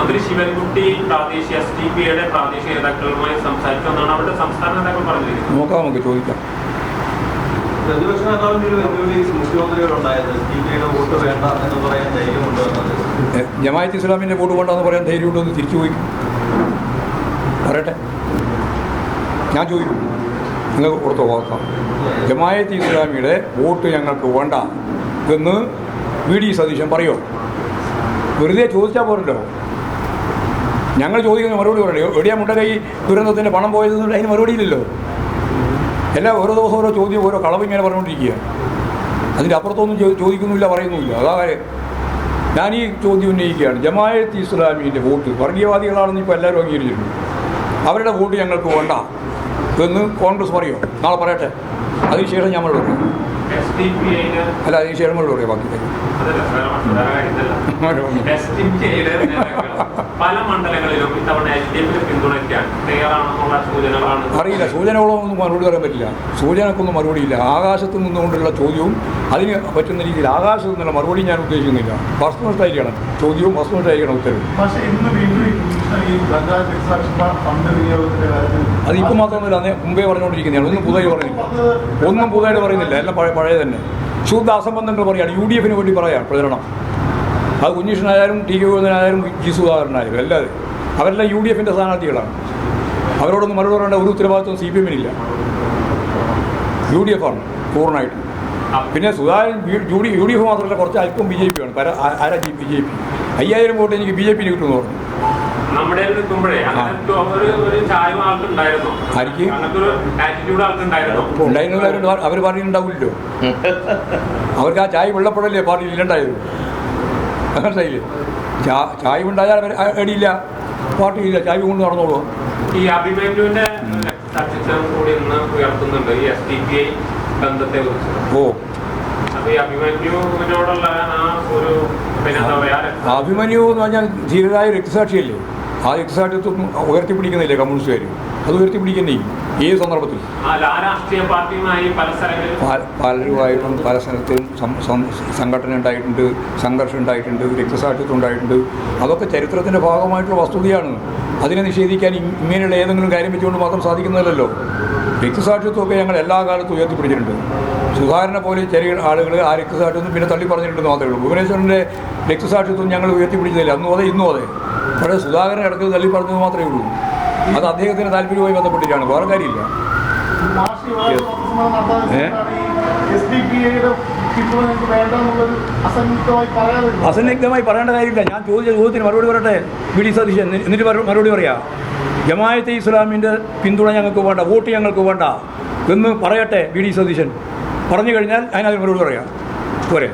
മന്ത്രി ശിവൻകുട്ടി പ്രാദേശിക SDPIയുടെ പ്രാദേശിക നേതാക്കളുമായി സംസാരിച്ചു എന്നാണ് അവരുടെ സംസ്ഥാന നേതാക്കൾ പറഞ്ഞിരിക്കുന്നത്. നോക്കാം, നമുക്ക് ചോദിക്കാം. പ്രതിപക്ഷ നേതാവിന്റെ മുഖ്യമന്ത്രികളുണ്ടായത് SDPIയുടെ വോട്ട് വേണ്ട എന്ന് പറയാൻ ധൈര്യമുണ്ടോ എന്നത്? ജമാഅത്ത് ഇസ്ലാമിൻ്റെ വോട്ട് വേണ്ടെന്ന് പറയാൻ ധൈര്യമുണ്ടോ എന്ന് തിരിച്ചു ചോദിക്കും. പറയട്ടെ, ഞാൻ ചോദിക്കും, നിങ്ങൾക്ക് കൊടുത്ത വാർത്ത ജമാഅത്ത് ഇസ്ലാമിയുടെ വോട്ട് ഞങ്ങൾക്ക് വേണ്ട എന്ന് VD സതീശൻ പറയുമോ? വെറുതെ ചോദിച്ചാൽ പോരല്ലോ. ഞങ്ങൾ ചോദിക്കുന്ന മറുപടി പറയണേ. എവിടെയാ മുണ്ടകൈ ദുരന്തത്തിൻ്റെ പണം പോയതെന്നുള്ള അതിന് മറുപടിയില്ലല്ലോ. എല്ലാം ഓരോ ദിവസം ഓരോ ചോദ്യം, ഓരോ കളവ് ഇങ്ങനെ പറഞ്ഞുകൊണ്ടിരിക്കുക. അതിൻ്റെ അപ്പുറത്തൊന്നും ചോദിക്കുന്നില്ല, പറയുന്നുമില്ല. അതായത് ഞാൻ ഈ ചോദ്യം ഉന്നയിക്കുകയാണ്. ജമാഅത്ത് ഇസ്ലാമിൻ്റെ വോട്ട് വർഗീയവാദികളാണെന്ന് ഇപ്പോൾ എല്ലാവരും അംഗീകരിച്ചിട്ടുണ്ട്. അവരുടെ വോട്ട് ഞങ്ങൾക്ക് വേണ്ട എന്ന് കോൺഗ്രസ് പറയുമോ? നാളെ പറയട്ടെ, അതിനുശേഷം ഞങ്ങൾ പറയും. അല്ല, അതിനുശേഷം നമ്മൾ പറയാം ബാക്കി കാര്യം. പല മണ്ഡലങ്ങളിലും ഇത്തവണ പിന്തുണയ്ക്കാൻ തയ്യാറാണെന്നുള്ള സൂചനകളാണ്. അറിയില്ല, സൂചനകളൊന്നും മറുപടി പറയാൻ പറ്റില്ല. സൂചനക്കൊന്നും മറുപടിയില്ല. ആകാശത്ത് നിന്നുകൊണ്ടുള്ള ചോദ്യവും അതിന് പറ്റുന്ന രീതിയിൽ ആകാശത്ത് നിന്നുള്ള മറുപടി ഞാൻ ഉദ്ദേശിക്കുന്നില്ല. വസ്തുനിഷ്ഠമായിരിക്കണം ചോദ്യവും, വസ്തുനിഷ്ഠമായിരിക്കണം ഉത്തരവും. അത് ഇപ്പം മാത്രമൊന്നുമില്ല, അന്ന് മുമ്പേ പറഞ്ഞുകൊണ്ടിരിക്കുന്നതാണ്. ഒന്നും പുതുതായി പറയുന്നില്ല, ഒന്നും പുതുതായിട്ട് പറയുന്നില്ല. എല്ലാം പഴയ തന്നെ ശുദ്ധ അസംബന്ധങ്ങൾ പറയുകയാണ്. UDF വേണ്ടി പറയാം പ്രചരണം. അത് കുഞ്ഞീഷനായാലും TK ഗോവിന്ദനായാലും G സുധാകരനായാലും എല്ലാവരും അവരെല്ലാം UDF സ്ഥാനാർത്ഥികളാണ്. അവരോടൊന്നും മറുപടി പറയേണ്ട ഒരു ഉത്തരവാദിത്വം CPM UDF ആണ് പൂർണ്ണമായിട്ടും. പിന്നെ സുധാകരൻ UDF മാത്രമല്ല, കുറച്ച് അല്പം BJP ആണ്. ആരാ BJP? 5000 വോട്ട് എനിക്ക് BJP കിട്ടുമെന്ന് പറഞ്ഞു. ഉണ്ടായിരുന്നവരുണ്ട്, അവർ പാർട്ടിയിൽ ഉണ്ടാവില്ലല്ലോ. അവർക്ക് ആ ചായ വെള്ളപ്പെടല്ലേ പാർട്ടിയിൽ ഇല്ലണ്ടായത്. മനസ്സിലായില്ലേ? ചായ ഉണ്ടായാൽ അവർ അടിയില്ല, പാർട്ടിയില്ല, ചായ കൊണ്ട് നടന്നോളൂ. ഈ അഭിമന്യുവിന്റെ കൂടി ഇന്ന് ഉയർത്തുന്നുണ്ട് ഈ SDPI ബന്ധത്തെ കുറിച്ച്. അഭിമന്യു എന്ന് പറഞ്ഞാൽ ധീരരായ രക്തസാക്ഷിയല്ലേ? ആ രക്തസാക്ഷിത്വം ഉയർത്തിപ്പിടിക്കുന്നില്ലേ കമ്മ്യൂണിസ്റ്റുകാർ? അത് ഉയർത്തിപ്പിടിക്കുന്നേ ഏത് സന്ദർഭത്തിൽ പലരുമായിട്ടും പല സ്ഥലത്തും സംഘടന ഉണ്ടായിട്ടുണ്ട്, സംഘർഷം ഉണ്ടായിട്ടുണ്ട്, രക്തസാക്ഷിത്വം ഉണ്ടായിട്ടുണ്ട്. അതൊക്കെ ചരിത്രത്തിൻ്റെ ഭാഗമായിട്ടുള്ള വസ്തുതയാണ്. അതിനെ നിഷേധിക്കാൻ ഇങ്ങനെയുള്ള ഏതെങ്കിലും കാര്യം വെച്ചുകൊണ്ട് മാത്രം സാധിക്കുന്നതല്ലോ. രക്തസാക്ഷിത്വമൊക്കെ ഞങ്ങൾ എല്ലാ കാലത്തും ഉയർത്തിപ്പിടിച്ചിട്ടുണ്ട്. സുധാകരനെ പോലെ ചെറിയ ആളുകൾ ആ രക്തസാക്ഷിത്വം പിന്നെ തള്ളി പറഞ്ഞിട്ടുണ്ടെന്ന് മാത്രമേ ഉള്ളൂ. ഭുവനേശ്വരൻ്റെ രക്തസാക്ഷിത്വം ഞങ്ങൾ ഉയർത്തിപ്പിടിച്ചതില്ല, അന്നും അതെ ഇന്നും അതെ. പക്ഷേ സുധാകരൻ ഇടയ്ക്ക് തള്ളി പറഞ്ഞത് മാത്രമേ ഉള്ളൂ. അത് അദ്ദേഹത്തിന് താല്പര്യവുമായി ബന്ധപ്പെട്ടിട്ടാണ്, വേറെ കാര്യമില്ല. അസന്നിഗ്ധമായി പറയേണ്ട കാര്യമില്ല. ഞാൻ ചോദിച്ച ചോദ്യത്തിന് മറുപടി പറയട്ടെ VD സതീശൻ. എന്നിട്ട് മറുപടി പറയാം. ജമാഅത്തെ ഇസ്ലാമിൻ്റെ പിന്തുണ ഞങ്ങൾക്ക് വേണ്ട, വോട്ട് ഞങ്ങൾക്ക് വേണ്ട എന്ന് പറയട്ടെ VD സതീശൻ. പറഞ്ഞു കഴിഞ്ഞാൽ അതിനകത്ത് മറുപടി പറയാം. പോരെ?